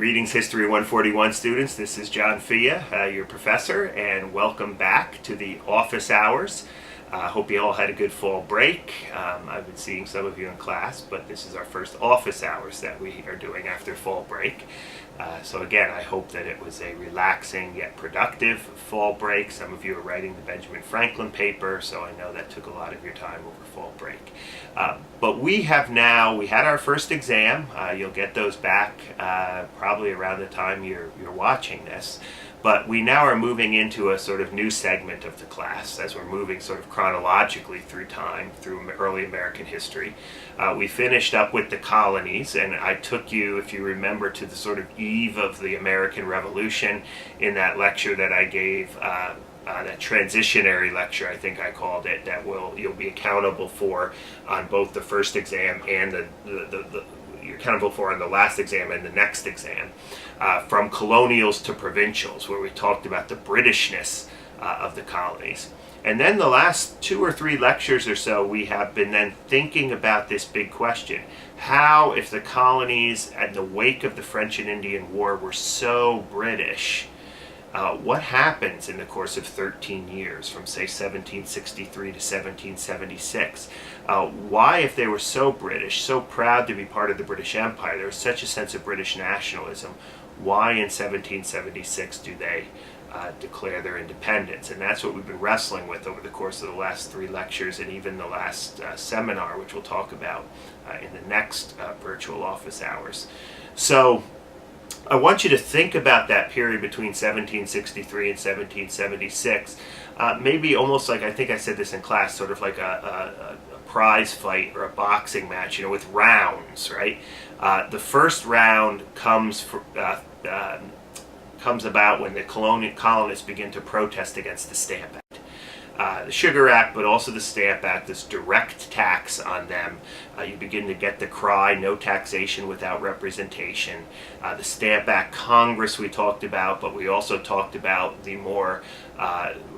Greetings, History 141 students. This is John Fia, your professor, and welcome back to the office hours. Hope you all had a good fall break. I've been seeing some of you in class, but this is our first office hours that we are doing after fall break. So again, I hope that it was a relaxing yet productive fall break. Some of you are writing the Benjamin Franklin paper, so I know that took a lot of your time over fall break. But we had our first exam. You'll get those back probably around the time you're watching this. But we now are moving into a sort of new segment of the class as we're moving sort of chronologically through time, through early American history. We finished up with the colonies, and I took you, if you remember, to the sort of eve of the American Revolution in that lecture that I gave, that transitionary lecture, I think I called it, that you'll be accountable for on both the first exam and you're accountable for on the last exam and the next exam, from colonials to provincials, where we talked about the Britishness of the colonies. And then the last 2 or 3 lectures or so, we have been then thinking about this big question. How, if the colonies in the wake of the French and Indian War were so British, what happens in the course of 13 years, from say 1763 to 1776? Why, if they were so British, so proud to be part of the British Empire, there was such a sense of British nationalism, why in 1776 do they declare their independence? And that's what we've been wrestling with over the course of the last 3 lectures and even the last seminar, which we'll talk about in the next virtual office hours. So I want you to think about that period between 1763 and 1776, maybe almost like, I think I said this in class, sort of like a prize fight or a boxing match, with rounds, right? The first round comes about when the colonists begin to protest against the Stamp Act. The Sugar Act, but also the Stamp Act, this direct tax on them. You begin to get the cry, no taxation without representation. The Stamp Act Congress we talked about, but we also talked about the more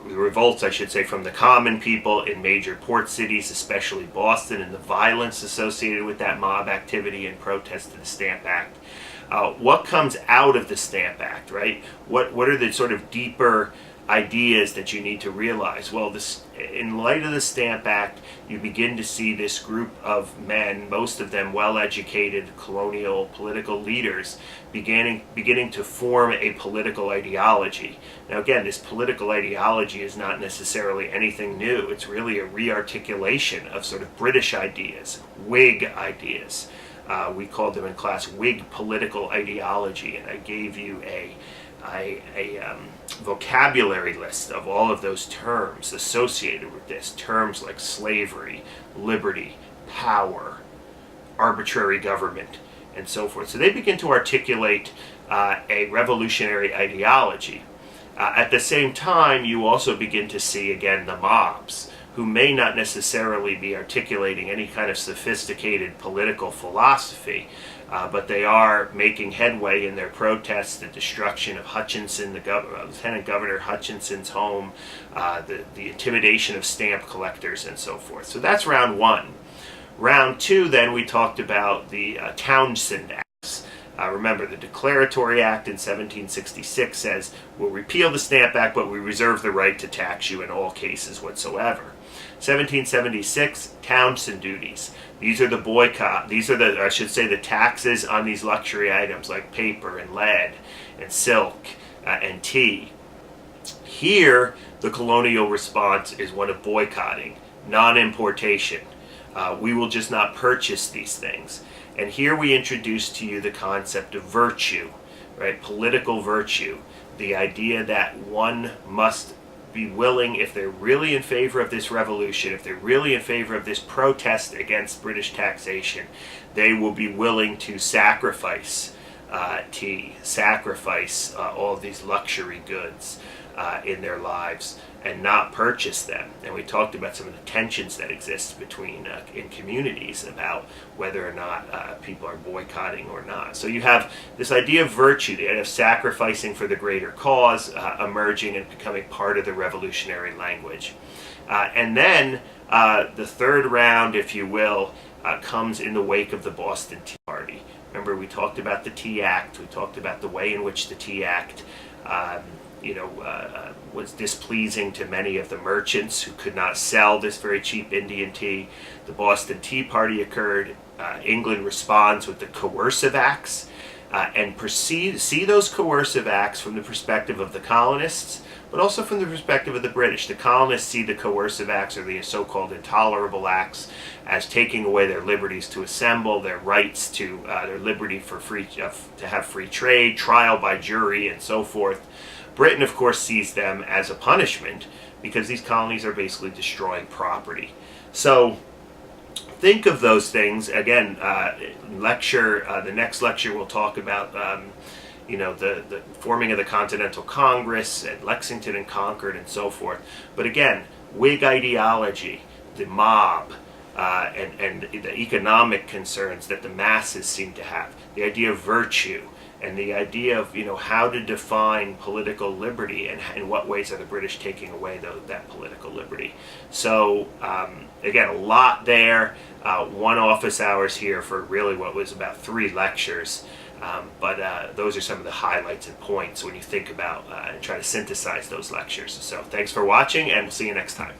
revolts, I should say, from the common people in major port cities, especially Boston, and the violence associated with that mob activity and protest to the Stamp Act. What comes out of the Stamp Act, right? What are the sort of deeper ideas that you need to realize? Well, in light of the Stamp Act, you begin to see this group of men, most of them well-educated colonial political leaders, beginning to form a political ideology. Now again, this political ideology is not necessarily anything new. It's really a re-articulation of sort of British ideas, Whig ideas. We called them in class Whig political ideology, and I gave you a vocabulary list of all of those terms associated with this. Terms like slavery, liberty, power, arbitrary government, and so forth. So they begin to articulate a revolutionary ideology. At the same time, you also begin to see, again, the mobs, who may not necessarily be articulating any kind of sophisticated political philosophy, but they are making headway in their protests, the destruction of Hutchinson, Lieutenant Governor Hutchinson's home, the intimidation of stamp collectors, and so forth. So that's round 1. Round 2, then, we talked about the Townsend Acts. Remember, the Declaratory Act in 1766 says, we'll repeal the Stamp Act, but we reserve the right to tax you in all cases whatsoever. 1776, Townsend Duties. These are the the taxes on these luxury items like paper and lead and silk and tea. Here, the colonial response is one of boycotting, non-importation. We will just not purchase these things. And here we introduce to you the concept of virtue, right? Political virtue. The idea that one must be willing, if they're really in favor of this revolution, if they're really in favor of this protest against British taxation, they will be willing to sacrifice tea, sacrifice all of these luxury goods in their lives and not purchase them. And we talked about some of the tensions that exist between in communities about whether or not people are boycotting or not. So you have this idea of virtue, the idea of sacrificing for the greater cause, emerging and becoming part of the revolutionary language. And then the third round, if you will, comes in the wake of the Boston Tea Party. Remember, we talked about the Tea Act. We talked about the way in which the Tea Act was displeasing to many of the merchants who could not sell this very cheap Indian tea. The Boston Tea Party occurred. England responds with the Coercive Acts, and see those coercive acts from the perspective of the colonists, but also from the perspective of the British. The colonists see the coercive acts, or the so-called intolerable acts, as taking away their liberties to assemble, their rights to their liberty for to have free trade, trial by jury, and so forth. Britain, of course, sees them as a punishment because these colonies are basically destroying property. So think of those things. Again, the next lecture we'll talk about the forming of the Continental Congress and Lexington and Concord and so forth. But again, Whig ideology, the mob, and the economic concerns that the masses seem to have, the idea of virtue, and the idea of how to define political liberty, and in what ways are the British taking away that political liberty. So again, a lot there. One office hours here for really what was about 3 lectures. But those are some of the highlights and points when you think about and try to synthesize those lectures. So thanks for watching, and we'll see you next time.